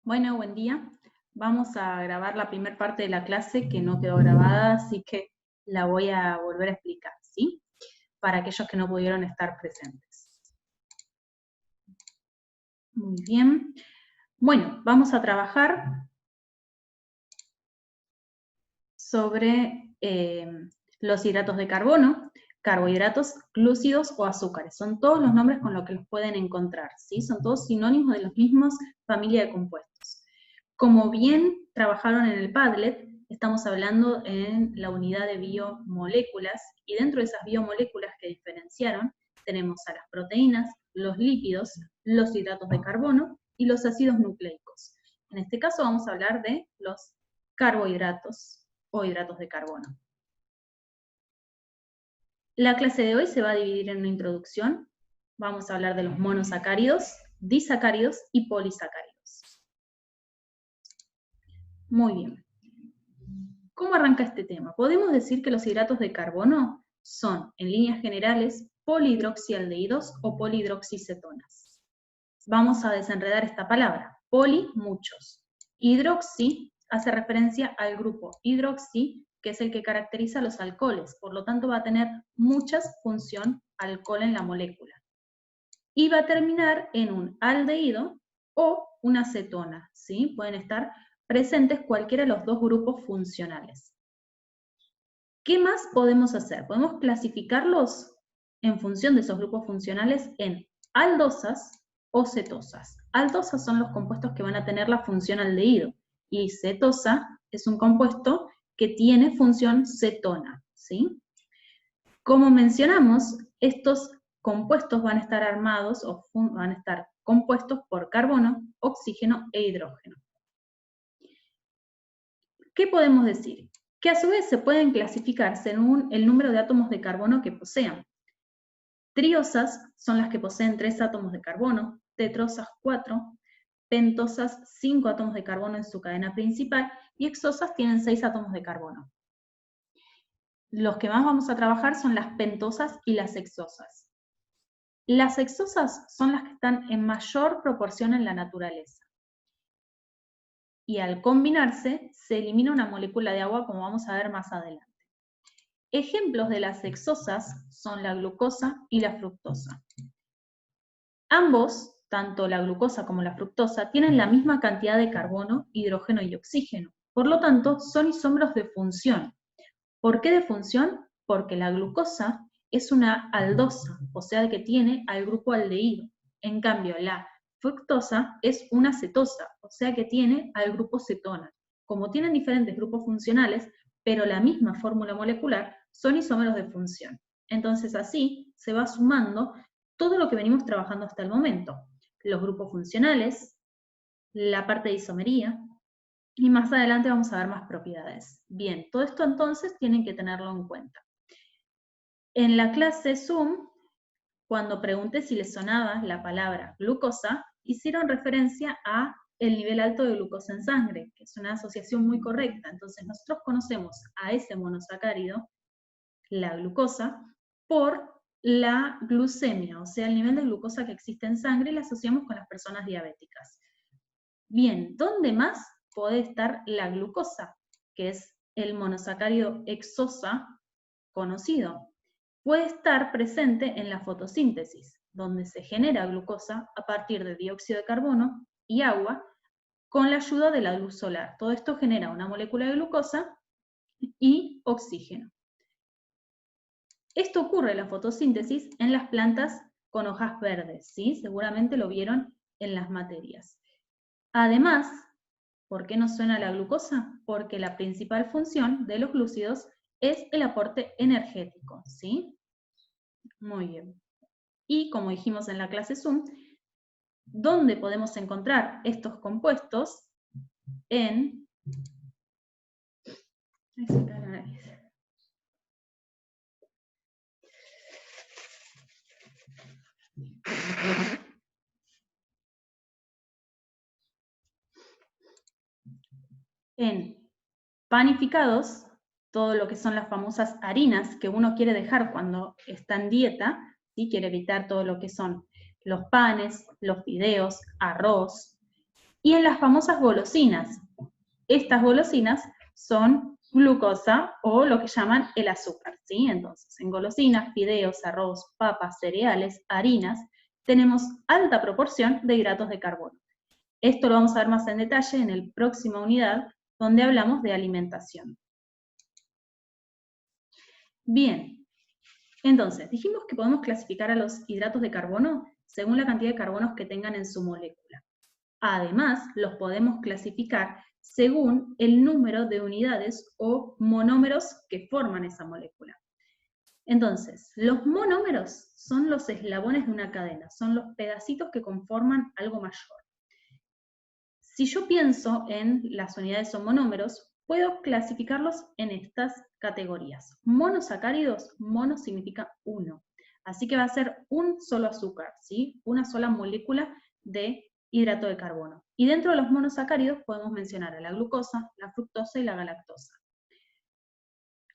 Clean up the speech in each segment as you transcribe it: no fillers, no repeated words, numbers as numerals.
Bueno, buen día. Vamos a grabar la primera parte de la clase que no quedó grabada, así que la voy a volver a explicar, ¿sí? Para aquellos que no pudieron estar presentes. Muy bien. Bueno, vamos a trabajar sobre los hidratos de carbono, carbohidratos, glúcidos o azúcares. Son todos los nombres con los que los pueden encontrar, ¿sí? Son todos sinónimos de los mismos familia de compuestos. Como bien trabajaron en el Padlet, estamos hablando en la unidad de biomoléculas, y dentro de esas biomoléculas que diferenciaron, tenemos a las proteínas, los lípidos, los hidratos de carbono y los ácidos nucleicos. En este caso vamos a hablar de los carbohidratos o hidratos de carbono. La clase de hoy se va a dividir en una introducción. Vamos a hablar de los monosacáridos, disacáridos y polisacáridos. Muy bien. ¿Cómo arranca este tema? Podemos decir que los hidratos de carbono son, en líneas generales, polihidroxialdehídos o polihidroxicetonas. Vamos a desenredar esta palabra. Poli, muchos. Hidroxi hace referencia al grupo hidroxi, que es el que caracteriza a los alcoholes, por lo tanto va a tener muchas función alcohol en la molécula. Y va a terminar en un aldehído o una acetona, ¿sí? Pueden estar presentes cualquiera de los dos grupos funcionales. ¿Qué más podemos hacer? Podemos clasificarlos en función de esos grupos funcionales en aldosas o cetosas. Aldosas son los compuestos que van a tener la función aldehído, y cetosa es un compuesto que tiene función cetona, ¿sí? Como mencionamos, estos compuestos van a estar armados o van a estar compuestos por carbono, oxígeno e hidrógeno. ¿Qué podemos decir? Que a su vez se pueden clasificar según el número de átomos de carbono que posean. Triosas son las que poseen 3 átomos de carbono, tetrosas 4, pentosas 5 átomos de carbono en su cadena principal, y hexosas tienen 6 átomos de carbono. Los que más vamos a trabajar son las pentosas y las hexosas. Las hexosas son las que están en mayor proporción en la naturaleza. Y al combinarse, se elimina una molécula de agua, como vamos a ver más adelante. Ejemplos de las hexosas son la glucosa y la fructosa. Ambos, tanto la glucosa como la fructosa, tienen la misma cantidad de carbono, hidrógeno y oxígeno. Por lo tanto, son isómeros de función. ¿Por qué de función? Porque la glucosa es una aldosa, o sea que tiene al grupo aldehído. En cambio, la fructosa es una cetosa, o sea que tiene al grupo cetona. Como tienen diferentes grupos funcionales, pero la misma fórmula molecular, son isómeros de función. Entonces así se va sumando todo lo que venimos trabajando hasta el momento. Los grupos funcionales, la parte de isomería, y más adelante vamos a ver más propiedades. Bien, todo esto entonces tienen que tenerlo en cuenta. En la clase Zoom, cuando pregunté si les sonaba la palabra glucosa, hicieron referencia a el nivel alto de glucosa en sangre, que es una asociación muy correcta. Entonces nosotros conocemos a ese monosacárido, la glucosa, por la glucemia, o sea, el nivel de glucosa que existe en sangre, y la asociamos con las personas diabéticas. Bien, ¿dónde más puede estar la glucosa, que es el monosacárido hexosa conocido? Puede estar presente en la fotosíntesis, donde se genera glucosa a partir de dióxido de carbono y agua con la ayuda de la luz solar. Todo esto genera una molécula de glucosa y oxígeno. Esto ocurre en la fotosíntesis en las plantas con hojas verdes, ¿sí? Seguramente lo vieron en las materias. Además, ¿por qué nos suena la glucosa? Porque la principal función de los glúcidos es el aporte energético, ¿sí? Muy bien. Y como dijimos en la clase Zoom, ¿dónde podemos encontrar estos compuestos? En... en panificados, todo lo que son las famosas harinas que uno quiere dejar cuando está en dieta, ¿sí? Quiere evitar todo lo que son los panes, los fideos, arroz, Y en las famosas golosinas. Estas golosinas son glucosa o lo que llaman el azúcar, ¿sí? Entonces, en golosinas, fideos, arroz, papas, cereales, harinas, tenemos alta proporción de hidratos de carbono. Esto lo vamos a ver más en detalle en la próxima unidad, donde hablamos de alimentación. Bien, entonces, dijimos que podemos clasificar a los hidratos de carbono según la cantidad de carbonos que tengan en su molécula. Además, los podemos clasificar según el número de unidades o monómeros que forman esa molécula. Entonces, los monómeros son los eslabones de una cadena, son los pedacitos que conforman algo mayor. Si yo pienso en las unidades o monómeros, puedo clasificarlos en estas categorías. Monosacáridos, mono significa uno. Así que va a ser un solo azúcar, ¿sí? Una sola molécula de hidrato de carbono. Y dentro de los monosacáridos podemos mencionar a la glucosa, la fructosa y la galactosa.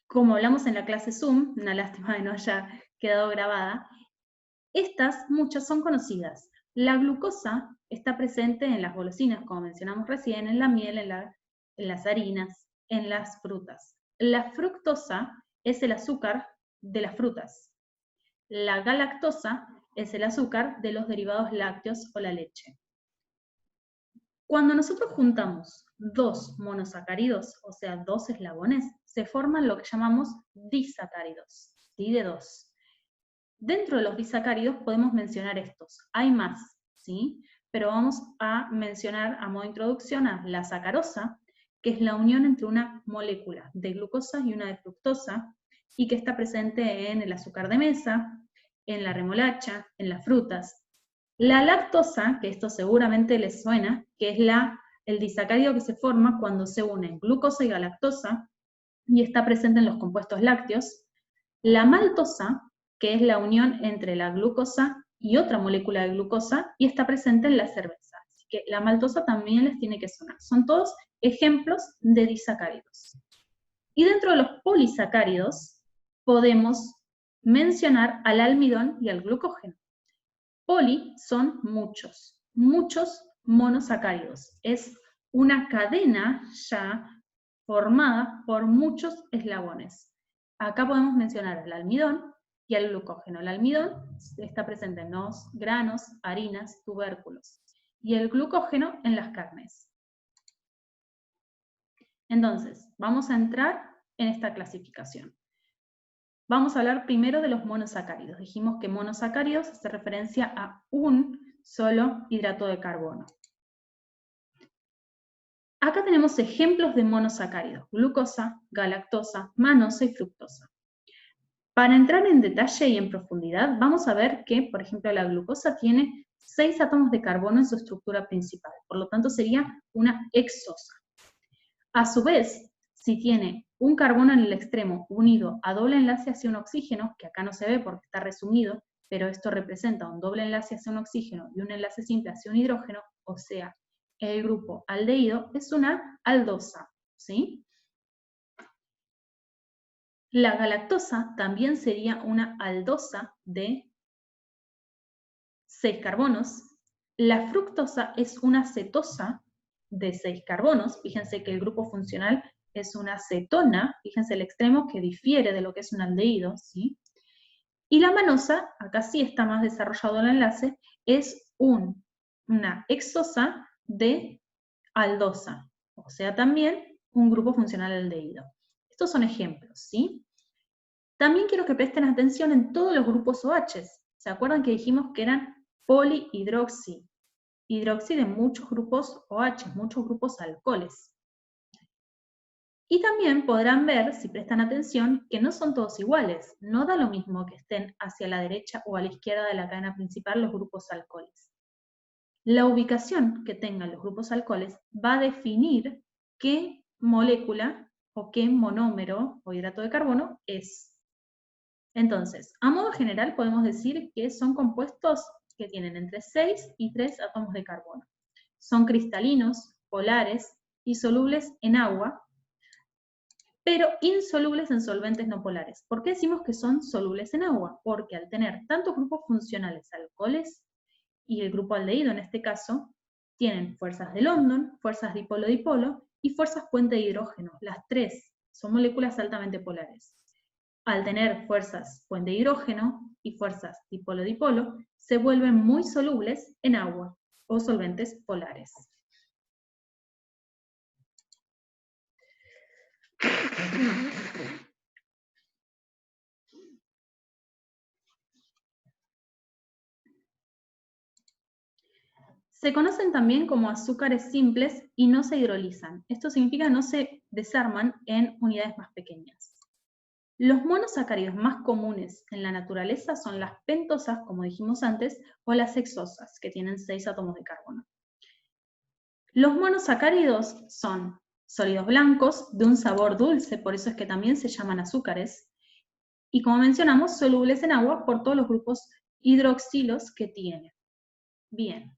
Como hablamos en la clase Zoom, una lástima de no haya quedado grabada, estas muchas son conocidas. La glucosa está presente en las golosinas, como mencionamos recién, en la miel, en las harinas, en las frutas. La fructosa es el azúcar de las frutas. La galactosa es el azúcar de los derivados lácteos o la leche. Cuando nosotros juntamos dos monosacáridos, o sea, dos eslabones, se forman lo que llamamos disacáridos, ¿sí? De dos. Dentro de los disacáridos podemos mencionar estos. Hay más, ¿sí? Pero vamos a mencionar a modo de introducción a la sacarosa, que es la unión entre una molécula de glucosa y una de fructosa, y que está presente en el azúcar de mesa, en la remolacha, en las frutas. La lactosa, que esto seguramente les suena, que es el disacárido que se forma cuando se unen glucosa y galactosa, y está presente en los compuestos lácteos. La maltosa, que es la unión entre la glucosa y otra molécula de glucosa, y está presente en la cerveza. Así que la maltosa también les tiene que sonar. Son todos ejemplos de disacáridos. Y dentro de los polisacáridos podemos mencionar al almidón y al glucógeno. Poli son muchos monosacáridos. Es una cadena ya formada por muchos eslabones. Acá podemos mencionar al almidón y al glucógeno. El almidón está presente en los granos, harinas, tubérculos. Y el glucógeno en las carnes. Entonces, vamos a entrar en esta clasificación. Vamos a hablar primero de los monosacáridos. Dijimos que monosacáridos hace referencia a un solo hidrato de carbono. Acá tenemos ejemplos de monosacáridos: glucosa, galactosa, manosa y fructosa. Para entrar en detalle y en profundidad, vamos a ver que, por ejemplo, la glucosa tiene 6 átomos de carbono en su estructura principal, por lo tanto sería una hexosa. A su vez, si tiene un carbono en el extremo unido a doble enlace hacia un oxígeno, que acá no se ve porque está resumido, pero esto representa un doble enlace hacia un oxígeno y un enlace simple hacia un hidrógeno, o sea, el grupo aldehído, es una aldosa, ¿sí? La galactosa también sería una aldosa de 6 carbonos. La fructosa es una cetosa de 6 carbonos. Fíjense que el grupo funcional es una cetona, fíjense el extremo que difiere de lo que es un aldehído, ¿sí? Y la manosa, acá sí está más desarrollado el enlace, es una hexosa de aldosa, o sea, también un grupo funcional aldehído. Estos son ejemplos, ¿sí? También quiero que presten atención en todos los grupos OH. ¿Se acuerdan que dijimos que eran polihidroxi? Hidroxi de muchos grupos OH, muchos grupos alcoholes. Y también podrán ver, si prestan atención, que no son todos iguales. No da lo mismo que estén hacia la derecha o a la izquierda de la cadena principal los grupos alcoholes. La ubicación que tengan los grupos alcoholes va a definir qué molécula o qué monómero o hidrato de carbono es. Entonces, a modo general podemos decir que son compuestos que tienen entre 6 y 3 átomos de carbono. Son cristalinos, polares y solubles en agua, pero insolubles en solventes no polares. ¿Por qué decimos que son solubles en agua? Porque al tener tantos grupos funcionales alcoholes y el grupo aldehído en este caso, tienen fuerzas de London, fuerzas dipolo-dipolo y fuerzas puente de hidrógeno. Las tres son moléculas altamente polares. Al tener fuerzas puente de hidrógeno y fuerzas dipolo-dipolo, se vuelven muy solubles en agua o solventes polares. Se conocen también como azúcares simples y no se hidrolizan. Esto significa no se desarman en unidades más pequeñas. Los monosacáridos más comunes en la naturaleza son las pentosas, como dijimos antes, o las hexosas, que tienen 6 átomos de carbono. Los monosacáridos son sólidos blancos, de un sabor dulce, por eso es que también se llaman azúcares, y como mencionamos, solubles en agua por todos los grupos hidroxilos que tienen. Bien.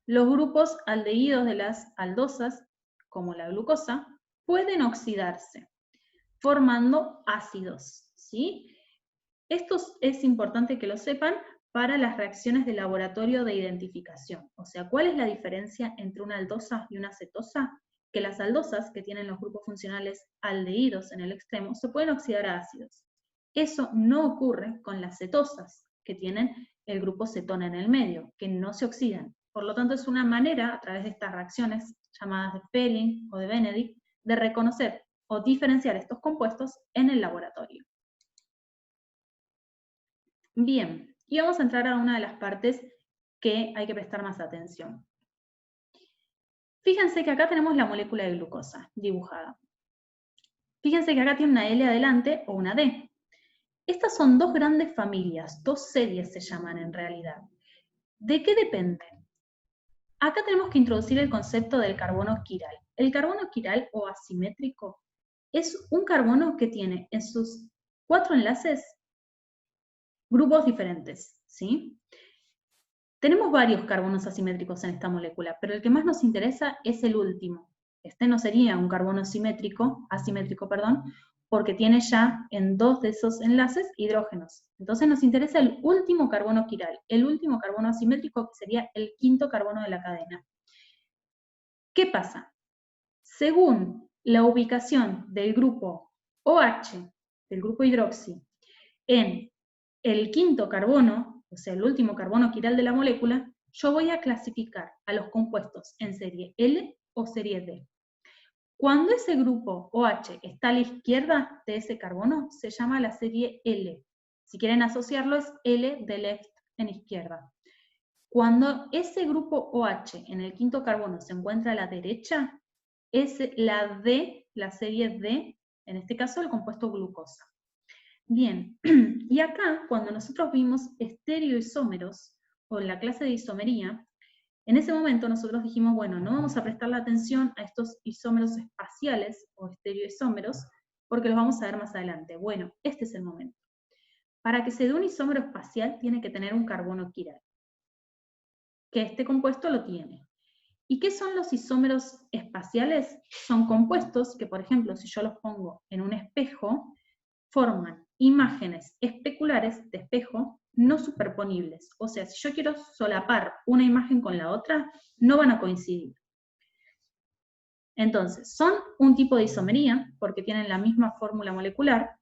Los grupos aldehídos de las aldosas, como la glucosa, pueden oxidarse, formando ácidos, ¿sí? Esto es importante que lo sepan para las reacciones de laboratorio de identificación. O sea, ¿cuál es la diferencia entre una aldosa y una cetosa? Que las aldosas, que tienen los grupos funcionales aldehídos en el extremo, se pueden oxidar a ácidos. Eso no ocurre con las cetosas, que tienen el grupo cetona en el medio, que no se oxidan. Por lo tanto, es una manera, a través de estas reacciones llamadas de Fehling o de Benedict, de reconocer o diferenciar estos compuestos en el laboratorio. Bien, y vamos a entrar a una de las partes que hay que prestar más atención. Fíjense que acá tenemos la molécula de glucosa dibujada. Fíjense que acá tiene una L adelante o una D. Estas son dos grandes familias, dos series se llaman en realidad. ¿De qué dependen? Acá tenemos que introducir el concepto del carbono quiral. El carbono quiral o asimétrico es un carbono que tiene en sus 4 enlaces grupos diferentes, ¿sí? Tenemos varios carbonos asimétricos en esta molécula, pero el que más nos interesa es el último. Este no sería un carbono asimétrico, porque tiene ya en 2 de esos enlaces hidrógenos. Entonces nos interesa el último carbono quiral, el último carbono asimétrico, que sería el quinto carbono de la cadena. ¿Qué pasa? Según la ubicación del grupo OH, del grupo hidroxi, en el quinto carbono, o sea, el último carbono quiral de la molécula, yo voy a clasificar a los compuestos en serie L o serie D. Cuando ese grupo OH está a la izquierda de ese carbono, se llama la serie L. Si quieren asociarlo, es L de left en izquierda. Cuando ese grupo OH en el quinto carbono se encuentra a la derecha, es la D, la serie D, en este caso el compuesto glucosa. Bien, y acá cuando nosotros vimos estereoisómeros, o en la clase de isomería, en ese momento nosotros dijimos, bueno, no vamos a prestarle atención a estos isómeros espaciales, o estereoisómeros, porque los vamos a ver más adelante. Bueno, este es el momento. Para que se dé un isómero espacial, tiene que tener un carbono quiral, que este compuesto lo tiene. ¿Y qué son los isómeros espaciales? Son compuestos que, por ejemplo, si yo los pongo en un espejo, forman imágenes especulares de espejo no superponibles. O sea, si yo quiero solapar una imagen con la otra, no van a coincidir. Entonces, son un tipo de isomería, porque tienen la misma fórmula molecular,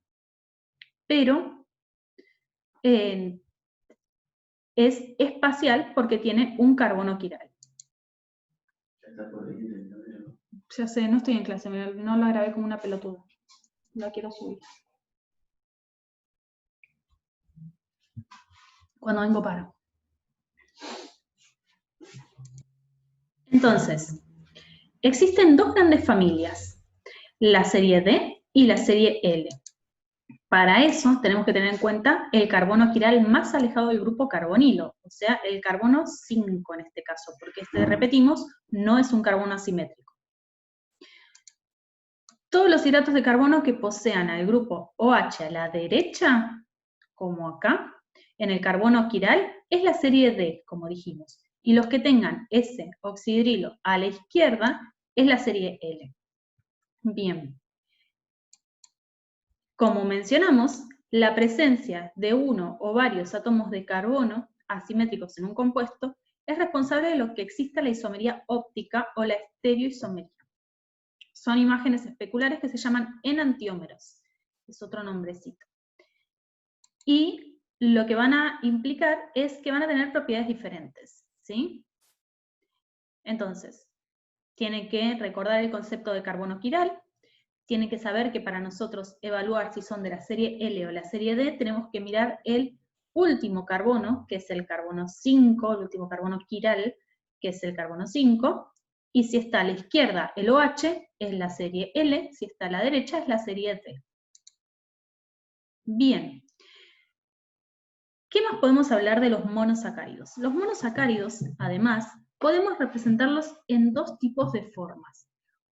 pero es espacial porque tiene un carbono quiral. Ya sé, no estoy en clase, no la grabé como una pelotuda. La quiero subir. Cuando vengo paro. Entonces, existen dos grandes familias, la serie D y la serie L. Para eso tenemos que tener en cuenta el carbono quiral más alejado del grupo carbonilo, o sea, el carbono 5 en este caso, porque este, repetimos, no es un carbono asimétrico. Todos los hidratos de carbono que posean al grupo OH a la derecha, como acá, en el carbono quiral, es la serie D, como dijimos. Y los que tengan ese oxidrilo a la izquierda, es la serie L. Bien. Como mencionamos, la presencia de uno o varios átomos de carbono asimétricos en un compuesto es responsable de lo que exista la isomería óptica o la estereoisomería. Son imágenes especulares que se llaman enantiómeros, es otro nombrecito. Y lo que van a implicar es que van a tener propiedades diferentes, ¿sí? Entonces, tienen que recordar el concepto de carbono quiral, tienen que saber que para nosotros evaluar si son de la serie L o la serie D, tenemos que mirar el último carbono, que es el carbono 5, el último carbono quiral, que es el carbono 5, y si está a la izquierda el OH, es la serie L, si está a la derecha es la serie D. Bien. ¿Qué más podemos hablar de los monosacáridos? Los monosacáridos, además, podemos representarlos en dos tipos de formas.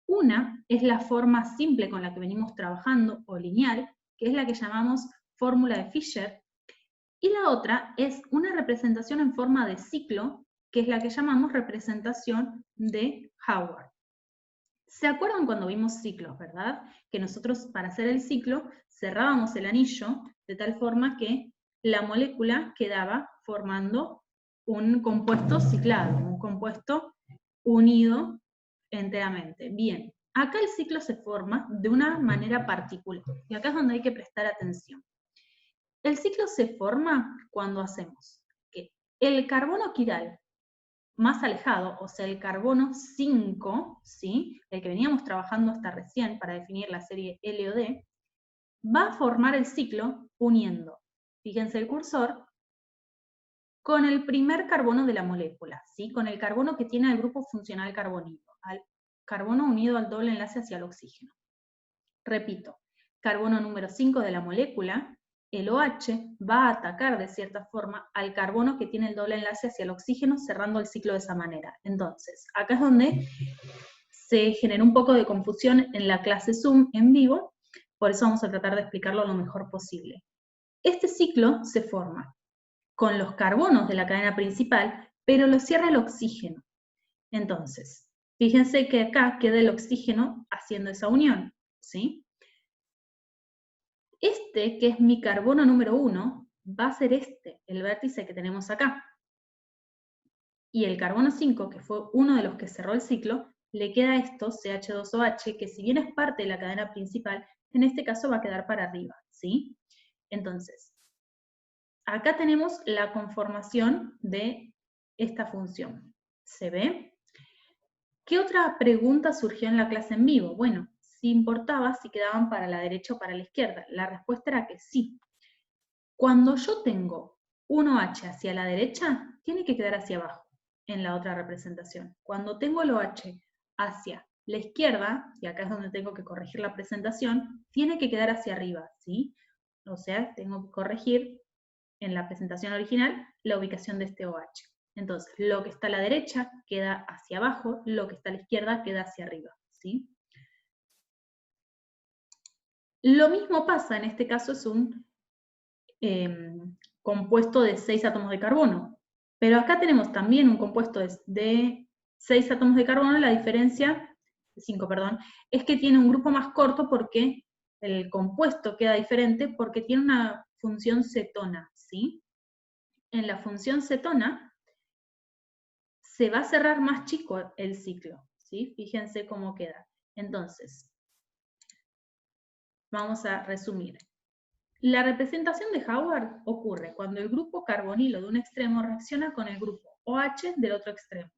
Una es la forma simple con la que venimos trabajando, o lineal, que es la que llamamos fórmula de Fischer, y la otra es una representación en forma de ciclo, que es la que llamamos representación de Howard. ¿Se acuerdan cuando vimos ciclos, verdad? Que nosotros para hacer el ciclo cerrábamos el anillo de tal forma que la molécula quedaba formando un compuesto ciclado, un compuesto unido enteramente. Bien, acá el ciclo se forma de una manera particular, y acá es donde hay que prestar atención. El ciclo se forma cuando hacemos que el carbono quiral más alejado, o sea, el carbono 5, ¿sí? El que veníamos trabajando hasta recién para definir la serie L o D, va a formar el ciclo uniendo, fíjense el cursor, con el primer carbono de la molécula, ¿sí? Con el carbono que tiene el grupo funcional carbonilo, al carbono unido al doble enlace hacia el oxígeno. Repito, carbono número 5 de la molécula, el OH va a atacar de cierta forma al carbono que tiene el doble enlace hacia el oxígeno, cerrando el ciclo de esa manera. Entonces, acá es donde se generó un poco de confusión en la clase Zoom en vivo, por eso vamos a tratar de explicarlo lo mejor posible. Este ciclo se forma con los carbonos de la cadena principal, pero lo cierra el oxígeno. Entonces, fíjense que acá queda el oxígeno haciendo esa unión, ¿sí? Este, que es mi carbono número 1, va a ser este, el vértice que tenemos acá. Y el carbono 5, que fue uno de los que cerró el ciclo, le queda esto, CH2OH, que si bien es parte de la cadena principal, en este caso va a quedar para arriba, ¿sí? Entonces, acá tenemos la conformación de esta función. ¿Se ve? ¿Qué otra pregunta surgió en la clase en vivo? Bueno, si importaba si quedaban para la derecha o para la izquierda. La respuesta era que sí. Cuando yo tengo un OH hacia la derecha, tiene que quedar hacia abajo, en la otra representación. Cuando tengo el OH hacia la izquierda, y acá es donde tengo que corregir la presentación, tiene que quedar hacia arriba, ¿sí? O sea, tengo que corregir en la presentación original la ubicación de este OH. Entonces, lo que está a la derecha queda hacia abajo, lo que está a la izquierda queda hacia arriba, ¿sí? Lo mismo pasa, en este caso es un compuesto de 6 átomos de carbono, pero acá tenemos también un compuesto de 6 átomos de carbono, la diferencia, 5, perdón, es que tiene un grupo más corto porque el compuesto queda diferente porque tiene una función cetona, ¿sí? En la función cetona se va a cerrar más chico el ciclo, ¿sí? Fíjense cómo queda. Entonces, vamos a resumir. La representación de Howard ocurre cuando el grupo carbonilo de un extremo reacciona con el grupo OH del otro extremo,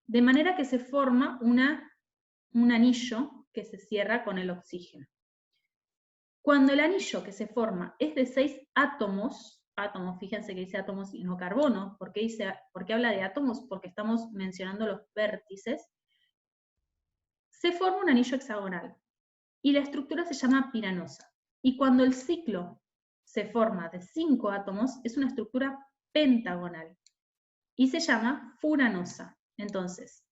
de manera que se forma un anillo que se cierra con el oxígeno. Cuando el anillo que se forma es de 6 átomos, fíjense que dice átomos y no carbono, ¿por qué habla de átomos? Porque estamos mencionando los vértices, se forma un anillo hexagonal, y la estructura se llama piranosa. Y cuando el ciclo se forma de 5 átomos, es una estructura pentagonal, y se llama furanosa. Entonces,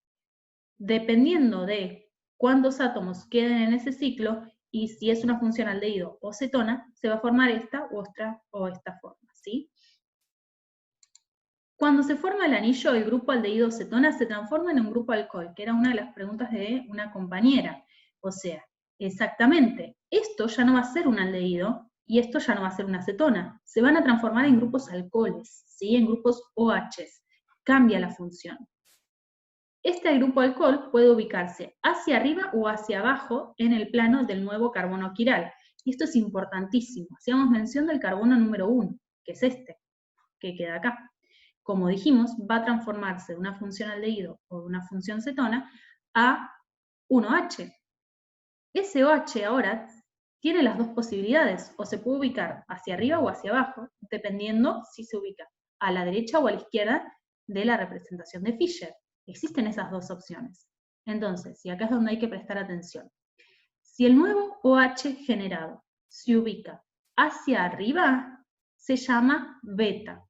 dependiendo de cuántos átomos queden en ese ciclo, y si es una función aldehído o cetona, se va a formar esta o esta forma, ¿sí? Cuando se forma el anillo, el grupo aldehído cetona se transforma en un grupo alcohol, que era una de las preguntas de una compañera. O sea, exactamente, esto ya no va a ser un aldehído y esto ya no va a ser una cetona. Se van a transformar en grupos alcoholes, ¿sí? En grupos OHs. cambia la función. Este grupo alcohol puede ubicarse hacia arriba o hacia abajo en el plano del nuevo carbono quiral. Y esto es importantísimo. Hacíamos mención del carbono número 1, que es este, que queda acá. Como dijimos, va a transformarse de una función aldehído o de una función cetona a 1H. Ese OH ahora tiene las dos posibilidades, o se puede ubicar hacia arriba o hacia abajo, dependiendo si se ubica a la derecha o a la izquierda de la representación de Fischer. Existen esas dos opciones. Entonces, y acá es donde hay que prestar atención. Si el nuevo OH generado se ubica hacia arriba, se llama beta.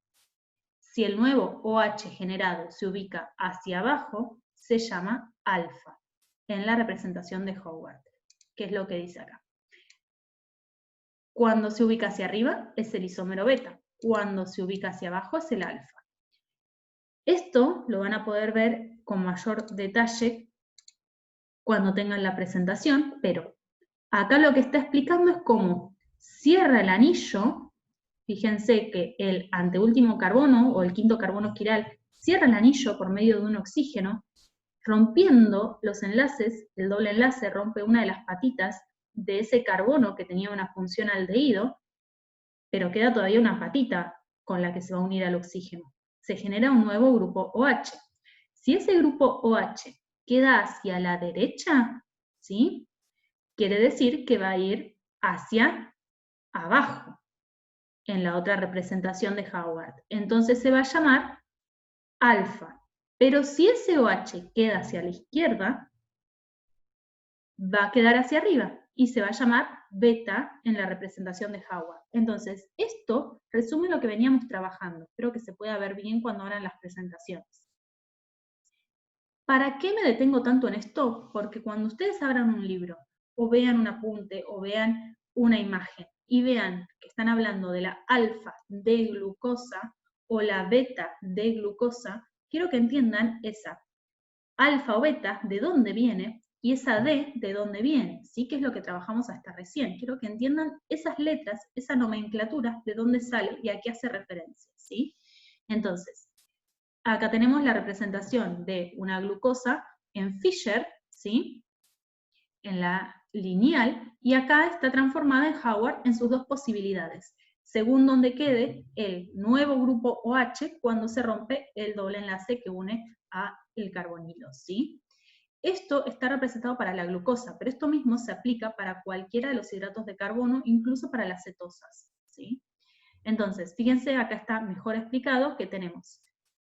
Si el nuevo OH generado se ubica hacia abajo, se llama alfa, en la representación de Howard, que es lo que dice acá. Cuando se ubica hacia arriba, es el isómero beta. Cuando se ubica hacia abajo, es el alfa. Esto lo van a poder ver con mayor detalle cuando tengan la presentación, pero acá lo que está explicando es cómo cierra el anillo. Fíjense que el anteúltimo carbono, o el quinto carbono quiral, cierra el anillo por medio de un oxígeno, rompiendo los enlaces. El doble enlace rompe una de las patitas de ese carbono que tenía una función aldehído, pero queda todavía una patita con la que se va a unir al oxígeno. Se genera un nuevo grupo OH. Si ese grupo OH queda hacia la derecha, ¿sí?, quiere decir que va a ir hacia abajo, en la otra representación de Howard. Entonces se va a llamar alfa. Pero si ese OH queda hacia la izquierda, va a quedar hacia arriba y se va a llamar beta en la representación de Howard. Entonces, esto resume lo que veníamos trabajando. Espero que se pueda ver bien cuando hagan las presentaciones. ¿Para qué me detengo tanto en esto? Porque cuando ustedes abran un libro, o vean un apunte, o vean una imagen, y vean que están hablando de la alfa de glucosa, o la beta de glucosa, quiero que entiendan esa alfa o beta, de dónde viene, y esa D, de dónde viene, ¿sí? Que es lo que trabajamos hasta recién. Quiero que entiendan esas letras, esa nomenclatura, de dónde sale y a qué hace referencia, ¿sí? Entonces, acá tenemos la representación de una glucosa en Fischer, ¿sí?, en la lineal, y acá está transformada en Howard en sus dos posibilidades, según donde quede el nuevo grupo OH cuando se rompe el doble enlace que une a el carbonilo, ¿sí? Esto está representado para la glucosa, pero esto mismo se aplica para cualquiera de los hidratos de carbono, incluso para las cetosas, ¿sí? Entonces, fíjense, acá está mejor explicado que tenemos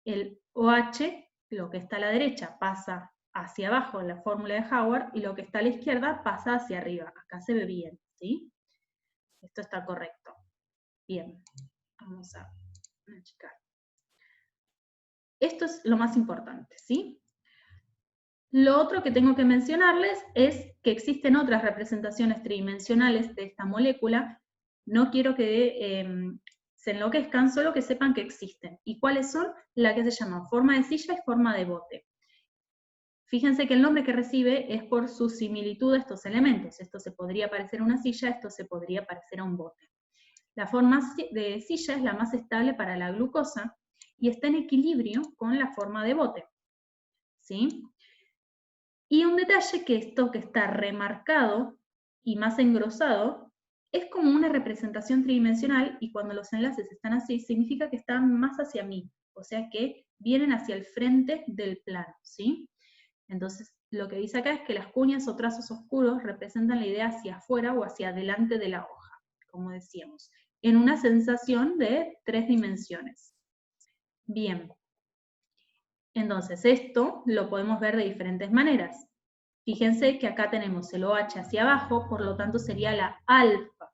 el OH, lo que está a la derecha pasa hacia abajo en la fórmula de Howard, y lo que está a la izquierda pasa hacia arriba. Acá se ve bien, ¿sí? Esto está correcto. Bien, vamos a checar. Esto es lo más importante, ¿sí? Lo otro que tengo que mencionarles es que existen otras representaciones tridimensionales de esta molécula. No quiero que se enloquezcan, solo que sepan que existen. ¿Y cuáles son? La que se llama forma de silla y forma de bote. Fíjense que el nombre que recibe es por su similitud a estos elementos. Esto se podría parecer a una silla, esto se podría parecer a un bote. La forma de silla es la más estable para la glucosa y está en equilibrio con la forma de bote, ¿sí? Y un detalle, que esto que está remarcado y más engrosado, es como una representación tridimensional, y cuando los enlaces están así, significa que están más hacia mí, o sea que vienen hacia el frente del plano, ¿sí? Entonces, lo que dice acá es que las cuñas o trazos oscuros representan la idea hacia afuera o hacia adelante de la hoja, como decíamos, en una sensación de 3 dimensiones. Bien. Entonces, esto lo podemos ver de diferentes maneras. Fíjense que acá tenemos el OH hacia abajo, por lo tanto sería la alfa.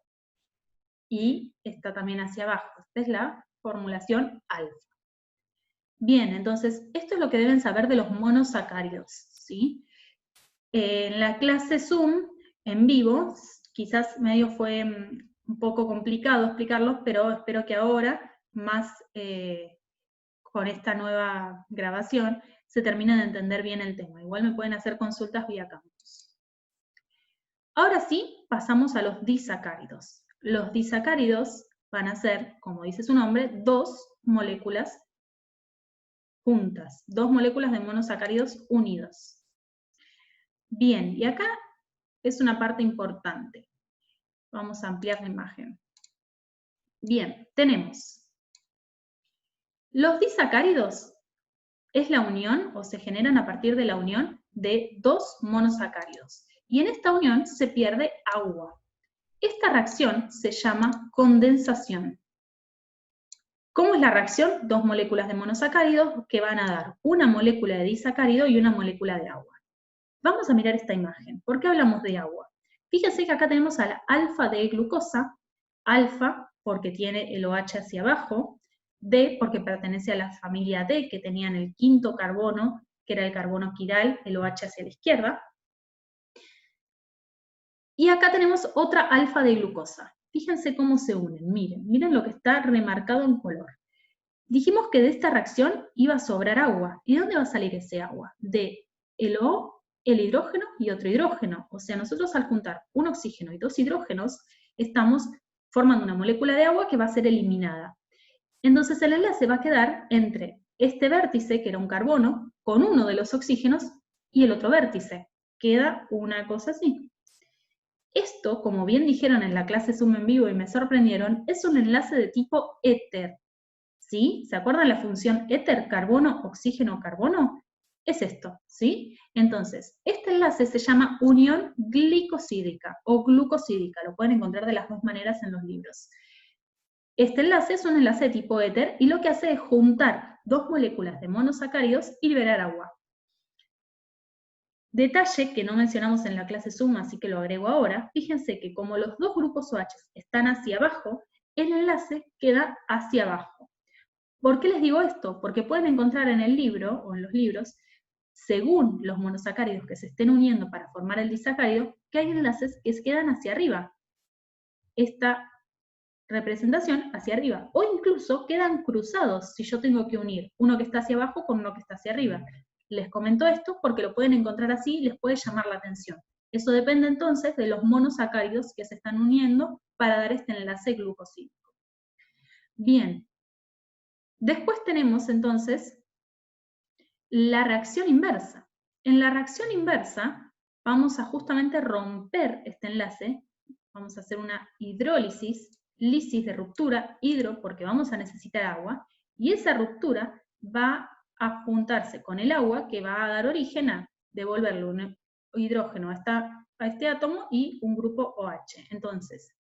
Y está también hacia abajo. Esta es la formulación alfa. Bien, entonces, esto es lo que deben saber de los monosacáridos, ¿sí? En la clase Zoom, en vivo, quizás medio fue un poco complicado explicarlos, pero espero que ahora, más con esta nueva grabación, se termine de entender bien el tema. Igual me pueden hacer consultas vía campus. Ahora sí, pasamos a los disacáridos. Los disacáridos van a ser, como dice su nombre, dos moléculas juntas, 2 moléculas de monosacáridos unidos. Bien, y acá es una parte importante. Vamos a ampliar la imagen. Bien, tenemos los disacáridos, es la unión, o se generan a partir de la unión de 2 monosacáridos. Y en esta unión se pierde agua. Esta reacción se llama condensación. ¿Cómo es la reacción? 2 moléculas de monosacáridos que van a dar una molécula de disacárido y una molécula de agua. Vamos a mirar esta imagen. ¿Por qué hablamos de agua? Fíjense que acá tenemos a la alfa de glucosa, alfa porque tiene el OH hacia abajo, D porque pertenece a la familia D, que tenían el quinto carbono, que era el carbono quiral, el OH hacia la izquierda. Y acá tenemos otra alfa de glucosa. Fíjense cómo se unen, miren lo que está remarcado en color. Dijimos que de esta reacción iba a sobrar agua. ¿Y de dónde va a salir ese agua? De el O, el hidrógeno y otro hidrógeno. O sea, nosotros al juntar un oxígeno y 2 hidrógenos, estamos formando una molécula de agua que va a ser eliminada. Entonces el enlace va a quedar entre este vértice, que era un carbono, con uno de los oxígenos, y el otro vértice. Queda una cosa así. Esto, como bien dijeron en la clase Zoom en vivo y me sorprendieron, es un enlace de tipo éter. ¿Sí? ¿Se acuerdan la función éter, carbono, oxígeno, carbono? Es esto, ¿sí? Entonces, este enlace se llama unión glicosídica o glucosídica, lo pueden encontrar de las dos maneras en los libros. Este enlace es un enlace de tipo éter y lo que hace es juntar 2 moléculas de monosacáridos y liberar agua. Detalle que no mencionamos en la clase Zoom, así que lo agrego ahora. Fíjense que como los dos grupos OH están hacia abajo, el enlace queda hacia abajo. ¿Por qué les digo esto? Porque pueden encontrar en el libro, o en los libros, según los monosacáridos que se estén uniendo para formar el disacárido, que hay enlaces que se quedan hacia arriba. Esta representación hacia arriba. O incluso quedan cruzados si yo tengo que unir uno que está hacia abajo con uno que está hacia arriba. Les comento esto porque lo pueden encontrar así y les puede llamar la atención. Eso depende entonces de los monosacáridos que se están uniendo para dar este enlace glucosídico. Bien. Después tenemos entonces la reacción inversa. En la reacción inversa vamos a justamente romper este enlace, vamos a hacer una hidrólisis, lisis de ruptura, hidro porque vamos a necesitar agua, y esa ruptura va a juntarse con el agua que va a dar origen a devolverle un hidrógeno a este átomo y un grupo OH. Entonces,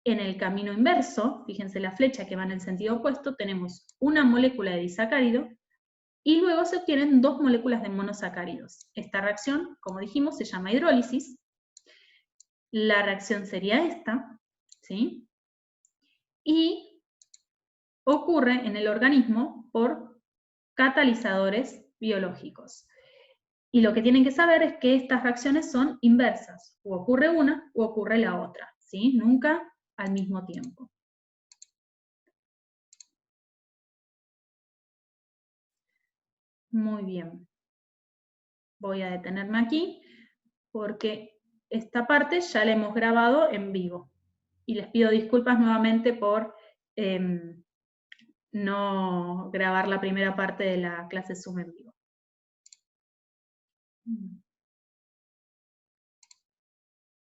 en el camino inverso, fíjense la flecha que va en el sentido opuesto, tenemos una molécula de disacárido y luego se obtienen 2 moléculas de monosacáridos. Esta reacción, como dijimos, se llama hidrólisis. La reacción sería esta, ¿sí? Y ocurre en el organismo por catalizadores biológicos. Y lo que tienen que saber es que estas reacciones son inversas, o ocurre una o ocurre la otra, ¿sí? Nunca al mismo tiempo. Muy bien. Voy a detenerme aquí porque esta parte ya la hemos grabado en vivo. Y les pido disculpas nuevamente por no grabar la primera parte de la clase Zoom en vivo.